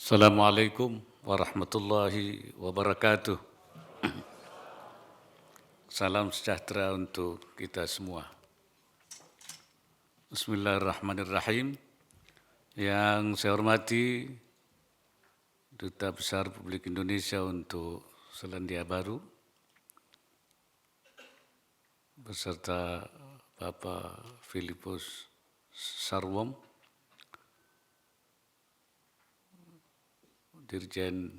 Assalamualaikum warahmatullahi wabarakatuh. Salam sejahtera untuk kita semua. Bismillahirrahmanirrahim. Yang saya hormati Duta Besar Republik Indonesia untuk Selandia Baru beserta Bapak Filipus Sarwom, Dirjen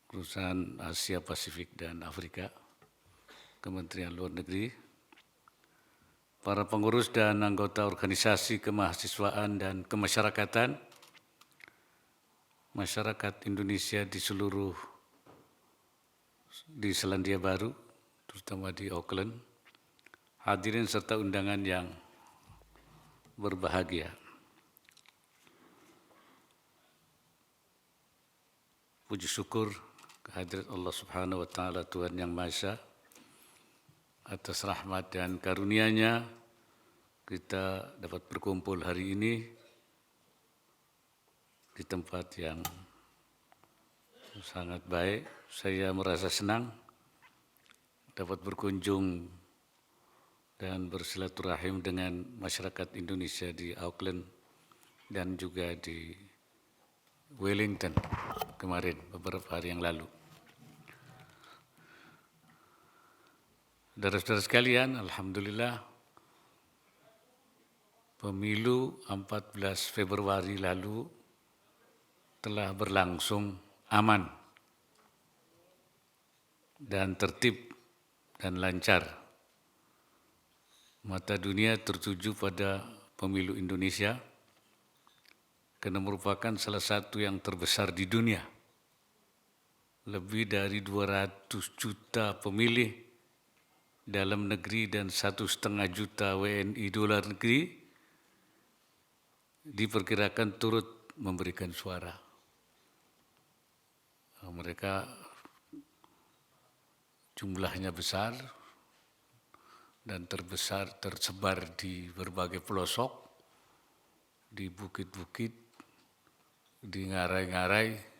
Perusahaan Asia Pasifik dan Afrika, Kementerian Luar Negeri, para pengurus dan anggota organisasi kemahasiswaan dan kemasyarakatan, masyarakat Indonesia di Selandia Baru, terutama di Auckland, hadirin serta undangan yang berbahagia. Puji syukur kehadirat Allah Subhanahu wa Ta'ala, Tuhan Yang Maha Esa, atas rahmat dan karunia-Nya kita dapat berkumpul hari ini di tempat yang sangat baik. Saya merasa senang dapat berkunjung dan bersilaturahim dengan masyarakat Indonesia di Auckland dan juga di Wellington kemarin, beberapa hari yang lalu. Saudara-saudara sekalian, alhamdulillah pemilu 14 Februari lalu telah berlangsung aman dan tertib dan lancar. Mata dunia tertuju pada pemilu Indonesia karena merupakan salah satu yang terbesar di dunia. Lebih dari 200 juta pemilih dalam negeri dan 1,5 juta WNI di luar negeri diperkirakan turut memberikan suara. Mereka jumlahnya besar dan tersebar di berbagai pelosok, di bukit-bukit, di ngarai-ngarai,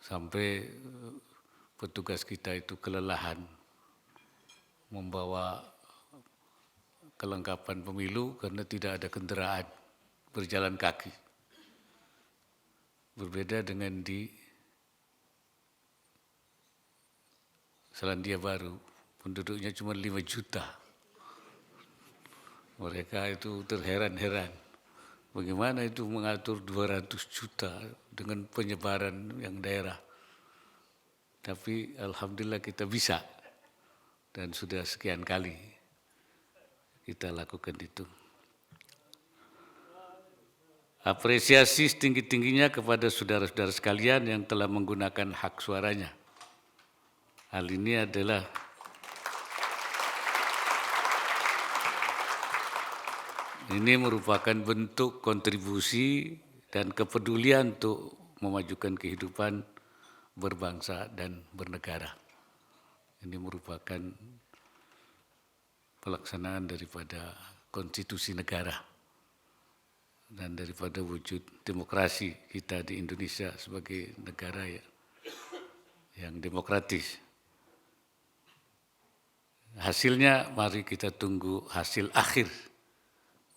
sampai petugas kita itu kelelahan membawa kelengkapan pemilu karena tidak ada kendaraan, berjalan kaki. Berbeda dengan di Selandia Baru, penduduknya cuma 5 juta. Mereka itu terheran-heran. Bagaimana itu mengatur 200 juta dengan penyebaran yang daerah. Tapi alhamdulillah kita bisa dan sudah sekian kali kita lakukan itu. Apresiasi setinggi-tingginya kepada saudara-saudara sekalian yang telah menggunakan hak suaranya. Hal ini adalah merupakan bentuk kontribusi dan kepedulian untuk memajukan kehidupan berbangsa dan bernegara. Ini merupakan pelaksanaan daripada konstitusi negara dan daripada wujud demokrasi kita di Indonesia sebagai negara yang demokratis. Hasilnya mari kita tunggu hasil akhir.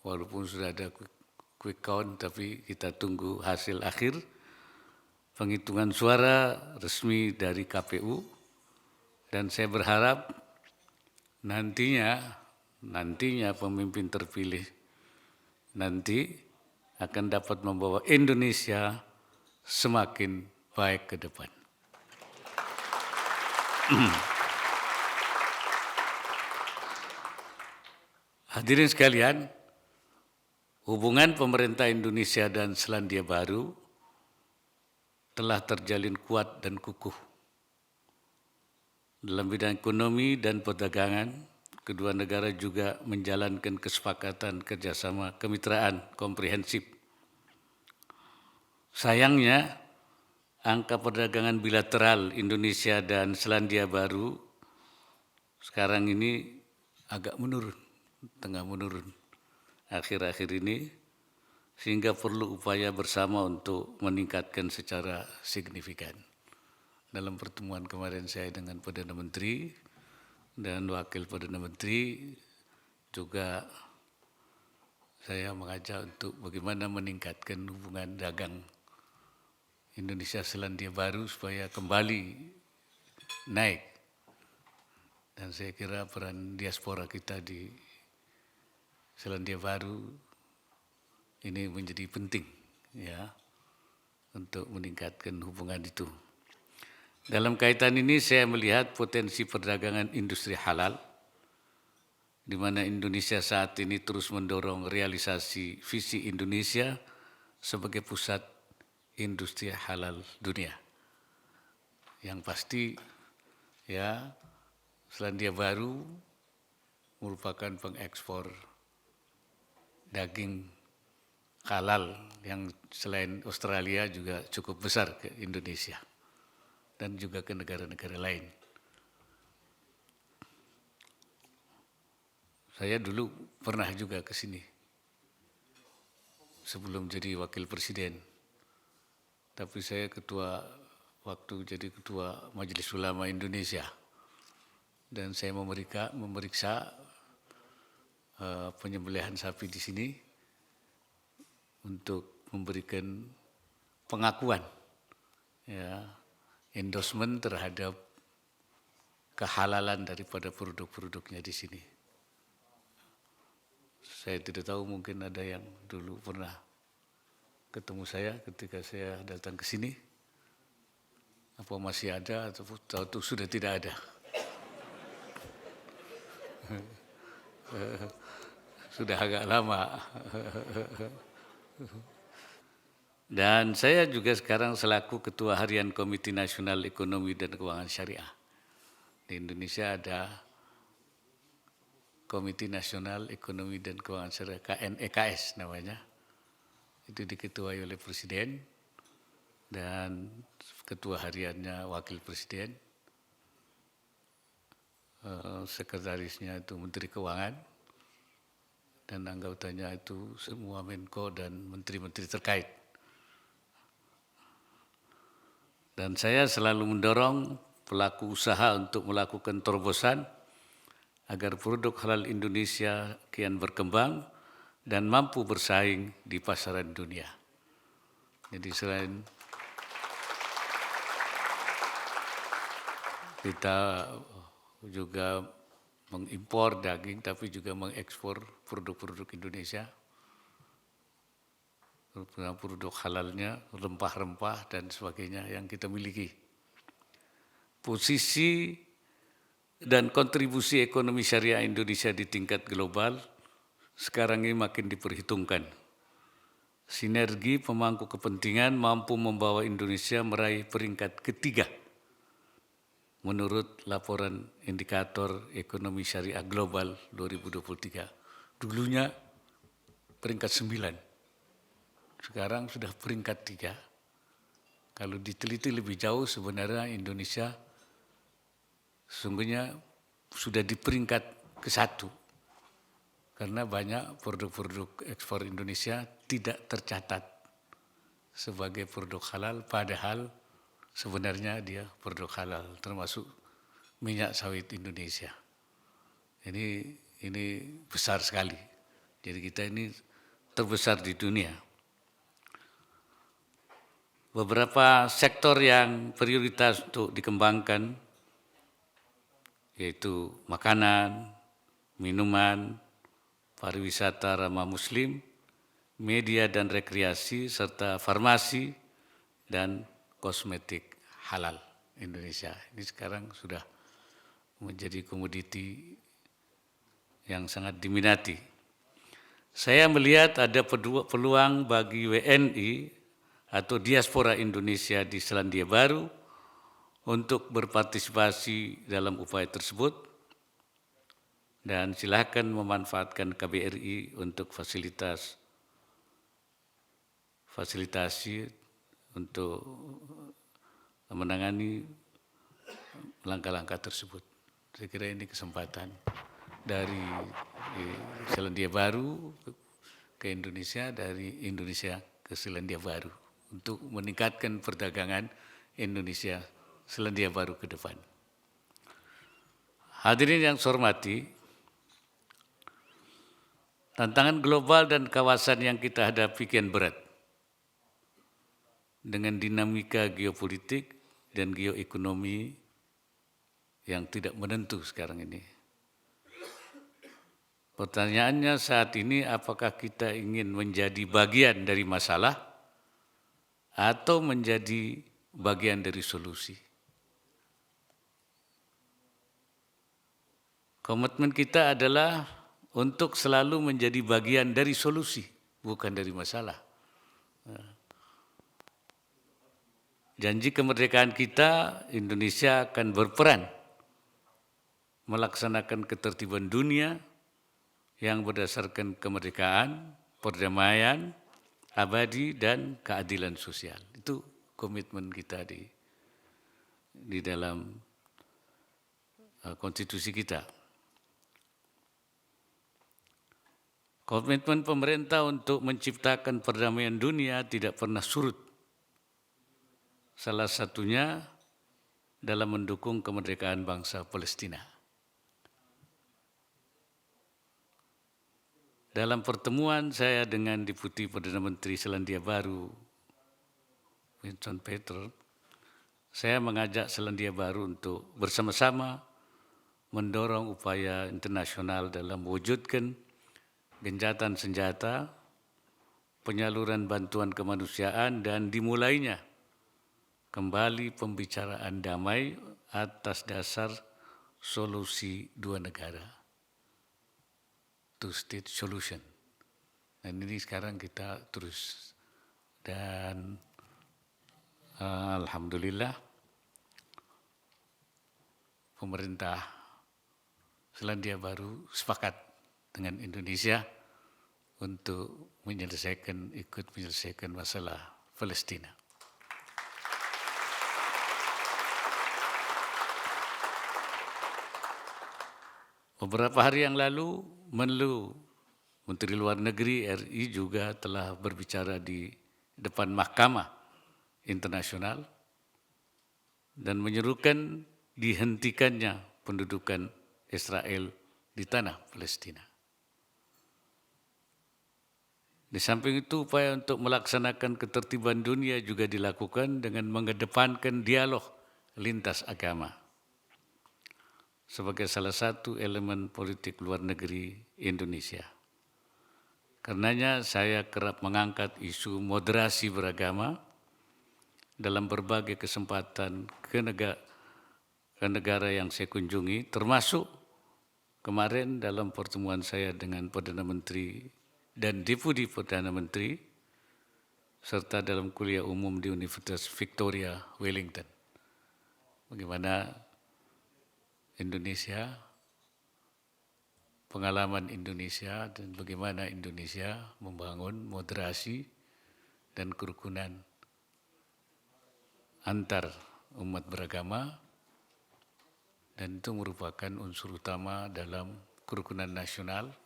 Walaupun sudah ada quick count, tapi kita tunggu hasil akhir penghitungan suara resmi dari KPU, dan saya berharap nantinya pemimpin terpilih nanti akan dapat membawa Indonesia semakin baik ke depan. Hadirin sekalian, hubungan pemerintah Indonesia dan Selandia Baru telah terjalin kuat dan kukuh. Dalam bidang ekonomi dan perdagangan, kedua negara juga menjalankan kesepakatan kerjasama kemitraan komprehensif. Sayangnya, angka perdagangan bilateral Indonesia dan Selandia Baru sekarang ini agak menurun, tengah menurun. Akhir-akhir ini sehingga perlu upaya bersama untuk meningkatkan secara signifikan. Dalam pertemuan kemarin saya dengan Perdana Menteri dan Wakil Perdana Menteri juga saya mengajak untuk bagaimana meningkatkan hubungan dagang Indonesia Selandia Baru supaya kembali naik. Dan saya kira peran diaspora kita di Selandia Baru ini menjadi penting ya untuk meningkatkan hubungan itu. Dalam kaitan ini saya melihat potensi perdagangan industri halal di mana Indonesia saat ini terus mendorong realisasi visi Indonesia sebagai pusat industri halal dunia. Yang pasti ya Selandia Baru merupakan pengekspor daging halal yang selain Australia juga cukup besar ke Indonesia dan juga ke negara-negara lain. Saya dulu pernah juga ke sini sebelum jadi wakil presiden. Tapi saya waktu jadi ketua Majelis Ulama Indonesia. Dan saya memeriksa penyembelihan sapi di sini untuk memberikan pengakuan ya, endorsement terhadap kehalalan daripada produk-produknya di sini. Saya tidak tahu, mungkin ada yang dulu pernah ketemu saya ketika saya datang ke sini. Apa masih ada atau sudah tidak ada? Sudah agak lama. Dan saya juga sekarang selaku Ketua Harian Komite Nasional Ekonomi dan Keuangan Syariah. Di Indonesia ada Komite Nasional Ekonomi dan Keuangan Syariah, KNEKS namanya. Itu diketuai oleh Presiden dan Ketua Hariannya Wakil Presiden. Sekretarisnya itu Menteri Keuangan dan anggotanya itu semua Menko dan menteri-menteri terkait. Dan saya selalu mendorong pelaku usaha untuk melakukan terobosan agar produk halal Indonesia kian berkembang dan mampu bersaing di pasaran dunia. Jadi selain kita juga mengimpor daging, tapi juga mengekspor produk-produk Indonesia, produk halalnya, rempah-rempah dan sebagainya yang kita miliki. Posisi dan kontribusi ekonomi syariah Indonesia di tingkat global sekarang ini makin diperhitungkan. Sinergi pemangku kepentingan mampu membawa Indonesia meraih peringkat ketiga menurut laporan indikator ekonomi syariah global 2023. Dulunya peringkat 9. Sekarang sudah peringkat 3. Kalau diteliti lebih jauh sebenarnya Indonesia sesungguhnya sudah di peringkat ke-1. Karena banyak produk-produk ekspor Indonesia tidak tercatat sebagai produk halal, padahal sebenarnya dia produk halal, termasuk minyak sawit Indonesia. Ini besar sekali. Jadi kita ini terbesar di dunia. Beberapa sektor yang prioritas untuk dikembangkan yaitu makanan, minuman, pariwisata ramah muslim, media dan rekreasi, serta farmasi dan kosmetik halal Indonesia. Ini sekarang sudah menjadi komoditi yang sangat diminati. Saya melihat ada peluang bagi WNI atau diaspora Indonesia di Selandia Baru untuk berpartisipasi dalam upaya tersebut dan silakan memanfaatkan KBRI untuk fasilitasi untuk menangani langkah-langkah tersebut. Saya kira ini kesempatan dari Selandia Baru ke Indonesia, dari Indonesia ke Selandia Baru untuk meningkatkan perdagangan Indonesia Selandia Baru ke depan. Hadirin yang saya hormati, tantangan global dan kawasan yang kita hadapi kian berat dengan dinamika geopolitik dan geoekonomi yang tidak menentu sekarang ini. Pertanyaannya saat ini, apakah kita ingin menjadi bagian dari masalah atau menjadi bagian dari solusi? Komitmen kita adalah untuk selalu menjadi bagian dari solusi, bukan dari masalah. Janji kemerdekaan kita, Indonesia akan berperan melaksanakan ketertiban dunia yang berdasarkan kemerdekaan, perdamaian, abadi, dan keadilan sosial. Itu komitmen kita di dalam konstitusi kita. Komitmen pemerintah untuk menciptakan perdamaian dunia tidak pernah surut. Salah satunya dalam mendukung kemerdekaan bangsa Palestina. Dalam pertemuan saya dengan Deputi Perdana Menteri Selandia Baru, Winston Peters, saya mengajak Selandia Baru untuk bersama-sama mendorong upaya internasional dalam mewujudkan gencatan senjata, penyaluran bantuan kemanusiaan, dan dimulainya kembali pembicaraan damai atas dasar solusi dua negara. Two-state solution. Dan ini sekarang kita terus. Dan alhamdulillah pemerintah Selandia Baru sepakat dengan Indonesia untuk ikut menyelesaikan masalah Palestina. Beberapa hari yang lalu, Menlu Menteri Luar Negeri RI juga telah berbicara di depan Mahkamah Internasional dan menyerukan dihentikannya pendudukan Israel di tanah Palestina. Di samping itu, upaya untuk melaksanakan ketertiban dunia juga dilakukan dengan mengedepankan dialog lintas agama sebagai salah satu elemen politik luar negeri Indonesia. Karenanya saya kerap mengangkat isu moderasi beragama dalam berbagai kesempatan ke negara yang saya kunjungi, termasuk kemarin dalam pertemuan saya dengan Perdana Menteri dan Deputi Perdana Menteri, serta dalam kuliah umum di Universitas Victoria, Wellington. Bagaimana Indonesia, pengalaman Indonesia, dan bagaimana Indonesia membangun moderasi dan kerukunan antar umat beragama, dan itu merupakan unsur utama dalam kerukunan nasional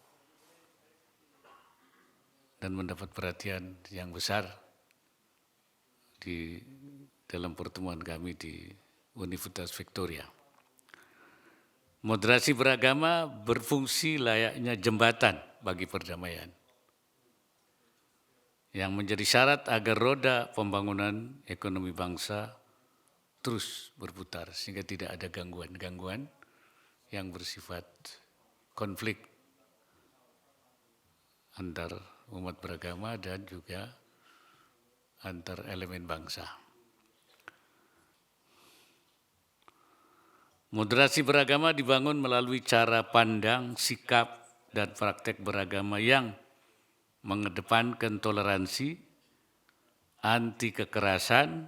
dan mendapat perhatian yang besar di dalam pertemuan kami di Universitas Victoria. Moderasi beragama berfungsi layaknya jembatan bagi perdamaian yang menjadi syarat agar roda pembangunan ekonomi bangsa terus berputar sehingga tidak ada gangguan-gangguan yang bersifat konflik antar umat beragama dan juga antar elemen bangsa. Moderasi beragama dibangun melalui cara pandang, sikap, dan praktek beragama yang mengedepankan toleransi, anti kekerasan,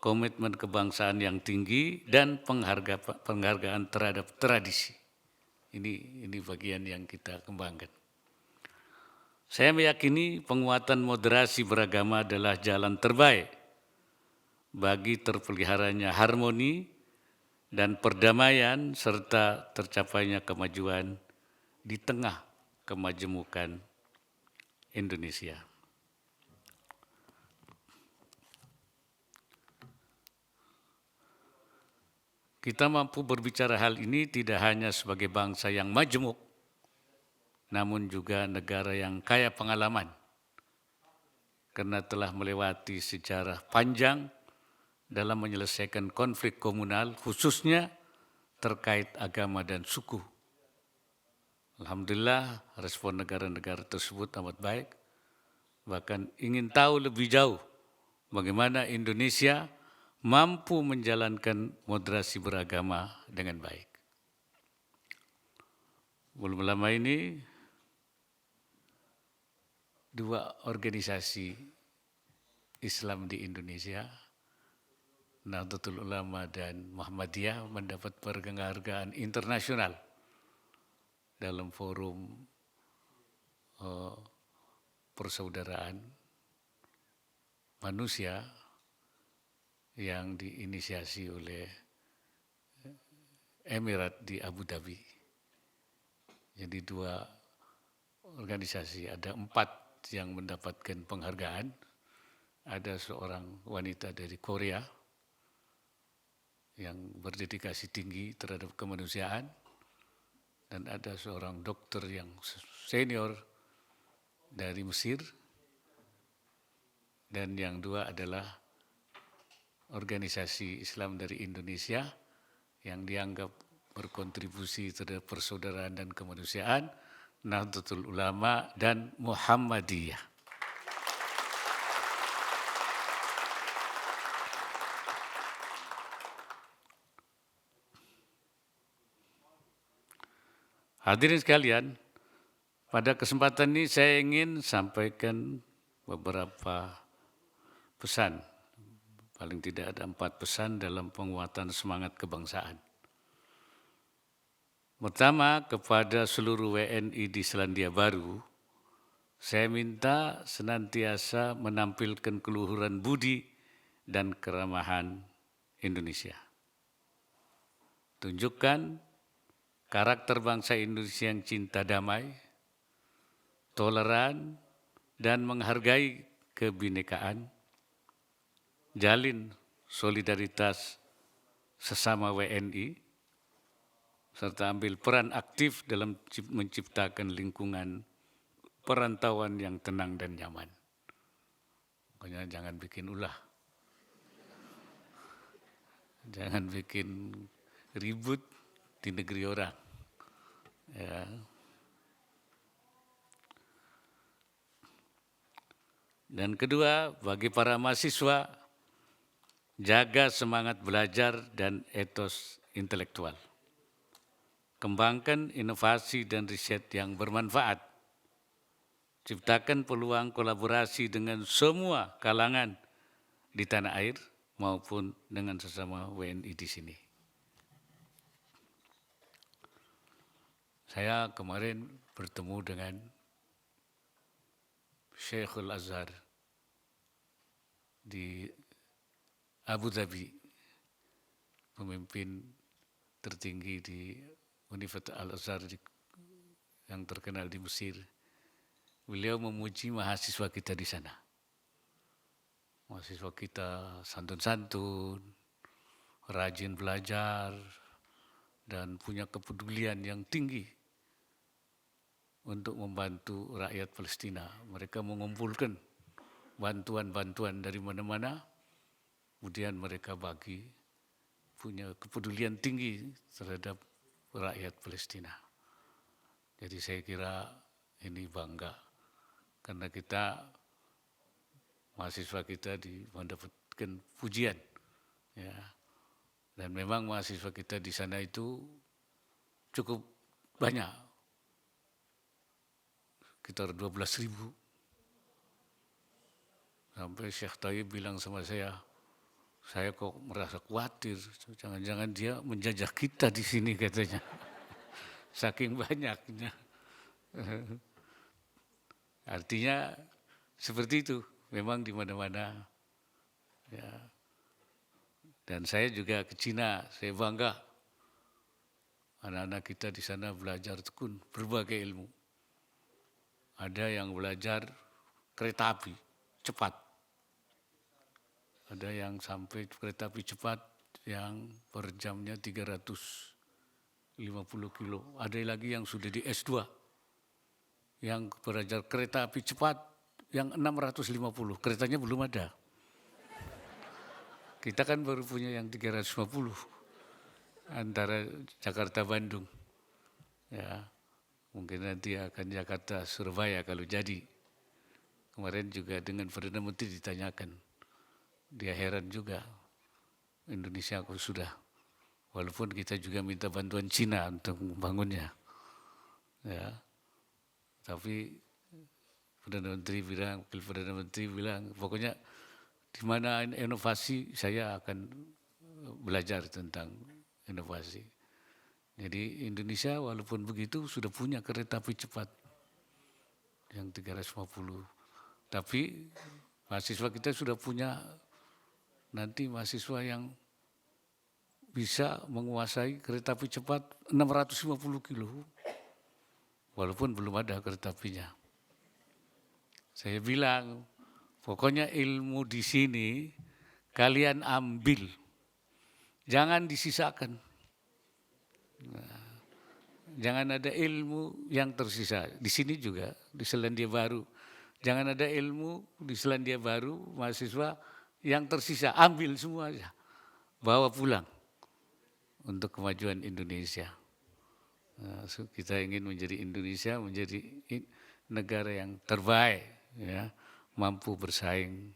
komitmen kebangsaan yang tinggi, dan penghargaan terhadap tradisi. Ini bagian yang kita kembangkan. Saya meyakini penguatan moderasi beragama adalah jalan terbaik bagi terpeliharanya harmoni dan perdamaian serta tercapainya kemajuan di tengah kemajemukan Indonesia. Kita mampu berbicara hal ini tidak hanya sebagai bangsa yang majemuk, namun juga negara yang kaya pengalaman, karena telah melewati sejarah panjang dalam menyelesaikan konflik komunal, khususnya terkait agama dan suku. Alhamdulillah, respon negara-negara tersebut amat baik. Bahkan ingin tahu lebih jauh bagaimana Indonesia mampu menjalankan moderasi beragama dengan baik. Belum lama ini, dua organisasi Islam di Indonesia, Nahdlatul Ulama dan Muhammadiyah, mendapat penghargaan internasional dalam forum persaudaraan manusia yang diinisiasi oleh Emirat di Abu Dhabi. Jadi dua organisasi, ada 4 yang mendapatkan penghargaan. Ada seorang wanita dari Korea yang berdedikasi tinggi terhadap kemanusiaan, dan ada seorang dokter yang senior dari Mesir, dan yang 2 adalah organisasi Islam dari Indonesia yang dianggap berkontribusi terhadap persaudaraan dan kemanusiaan, Nahdlatul Ulama dan Muhammadiyah. Hadirin sekalian, pada kesempatan ini saya ingin sampaikan beberapa pesan. Paling tidak ada 4 pesan dalam penguatan semangat kebangsaan. Pertama, kepada seluruh WNI di Selandia Baru, saya minta senantiasa menampilkan keluhuran budi dan keramahan Indonesia. Tunjukkan karakter bangsa Indonesia yang cinta damai, toleran, dan menghargai kebinekaan. Jalin solidaritas sesama WNI, serta ambil peran aktif dalam menciptakan lingkungan perantauan yang tenang dan nyaman. Pokoknya jangan bikin ulah. Jangan bikin ribut di negeri orang. Ya. Dan kedua, bagi para mahasiswa, jaga semangat belajar dan etos intelektual. Kembangkan inovasi dan riset yang bermanfaat. Ciptakan peluang kolaborasi dengan semua kalangan di tanah air maupun dengan sesama WNI di sini. Saya kemarin bertemu dengan Syekhul Azhar di Abu Dhabi, pemimpin tertinggi di Universitas Al-Azhar yang terkenal di Mesir. Beliau memuji mahasiswa kita di sana. Mahasiswa kita santun-santun, rajin belajar, dan punya kepedulian yang tinggi untuk membantu rakyat Palestina. Mereka mengumpulkan bantuan-bantuan dari mana-mana, kemudian mereka bagi, punya kepedulian tinggi terhadap rakyat Palestina. Jadi saya kira ini bangga, karena kita, mahasiswa kita mendapatkan pujian. Ya. Dan memang mahasiswa kita di sana itu cukup banyak, sekitar 12.000. Sampai Syekh Tayyib bilang sama saya kok merasa khawatir, jangan-jangan dia menjajah kita di sini katanya. Saking banyaknya. Artinya seperti itu, memang di mana-mana. Ya. Dan saya juga ke Cina, saya bangga. Anak-anak kita di sana belajar tekun berbagai ilmu. Ada yang belajar kereta api cepat. Ada yang sampai kereta api cepat yang per jamnya 350 kilo. Ada lagi yang sudah di S2, yang belajar kereta api cepat yang 650, keretanya belum ada. Kita kan baru punya yang 350 antara Jakarta Bandung. Ya, mungkin nanti akan Jakarta Surabaya kalau jadi. Kemarin juga dengan Perdana Menteri ditanyakan, dia heran juga, Indonesia kok sudah, walaupun kita juga minta bantuan Cina untuk membangunnya. Ya, tapi Perdana Menteri bilang, Wakil Perdana Menteri bilang, pokoknya di mana inovasi saya akan belajar tentang inovasi. Jadi Indonesia walaupun begitu sudah punya kereta api cepat yang 350. Tapi mahasiswa kita sudah punya nanti mahasiswa yang bisa menguasai kereta api cepat 650 kilo. Walaupun belum ada kereta apinya. Saya bilang, pokoknya ilmu di sini kalian ambil, jangan disisakan. Nah, jangan ada ilmu yang tersisa. Di sini juga, di Selandia Baru. Jangan ada ilmu di Selandia Baru, mahasiswa yang tersisa. Ambil semua aja, bawa pulang untuk kemajuan Indonesia. Nah, kita ingin menjadi Indonesia, menjadi negara yang terbaik, ya, mampu bersaing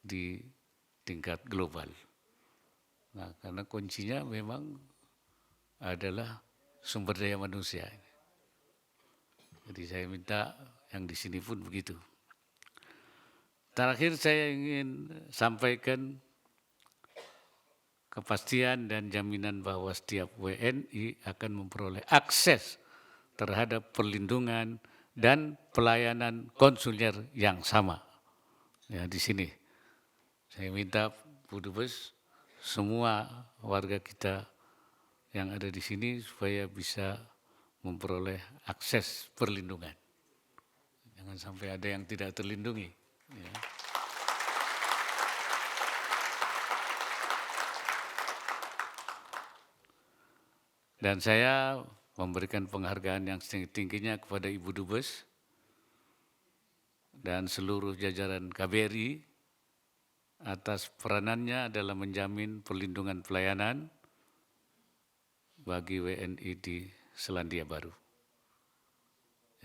di tingkat global. Nah, karena kuncinya memang adalah sumber daya manusia. Jadi saya minta yang di sini pun begitu. Terakhir saya ingin sampaikan kepastian dan jaminan bahwa setiap WNI akan memperoleh akses terhadap perlindungan dan pelayanan konsuler yang sama. Ya, di sini saya minta Bu Dubes, semua warga kita yang ada di sini supaya bisa memperoleh akses perlindungan. Jangan sampai ada yang tidak terlindungi. Ya. Dan saya memberikan penghargaan yang setinggi-tingginya kepada Ibu Dubes dan seluruh jajaran KBRI atas peranannya dalam menjamin perlindungan pelayanan bagi WNI di Selandia Baru.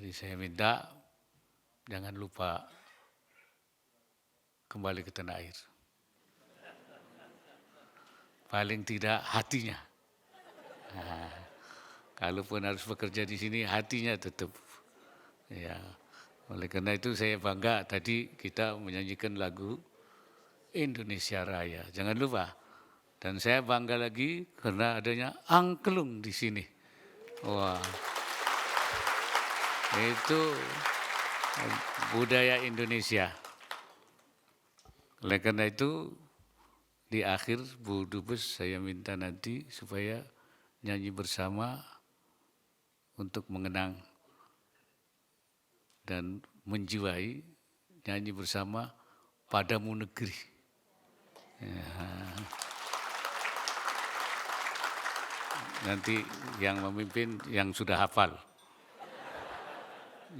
Jadi saya minta jangan lupa kembali ke tanah air. Paling tidak hatinya. Nah, kalaupun harus bekerja di sini, hatinya tetap. Ya, oleh karena itu saya bangga tadi kita menyanyikan lagu Indonesia Raya. Jangan lupa. Dan saya bangga lagi karena adanya angklung di sini. Wah, itu budaya Indonesia. Oleh karena itu, di akhir Bu Dubes saya minta nanti supaya nyanyi bersama untuk mengenang dan menjiwai, nyanyi bersama Padamu Negeri. Ya. Nanti yang memimpin yang sudah hafal,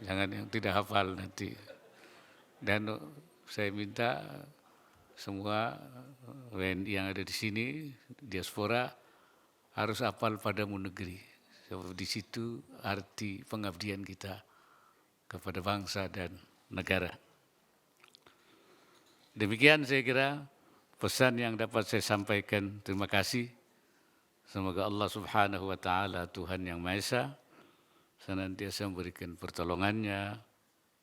jangan yang tidak hafal nanti. Dan saya minta semua WNI yang ada di sini, diaspora, harus hafal Padamu Negeri. Sebab di situ arti pengabdian kita kepada bangsa dan negara. Demikian saya kira pesan yang dapat saya sampaikan. Terima kasih. Semoga Allah Subhanahu wa Ta'ala, Tuhan yang Maha Esa, senantiasa memberikan pertolongannya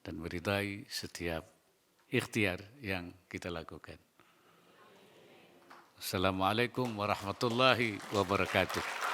dan meridai setiap ikhtiar yang kita lakukan. Assalamualaikum warahmatullahi wabarakatuh.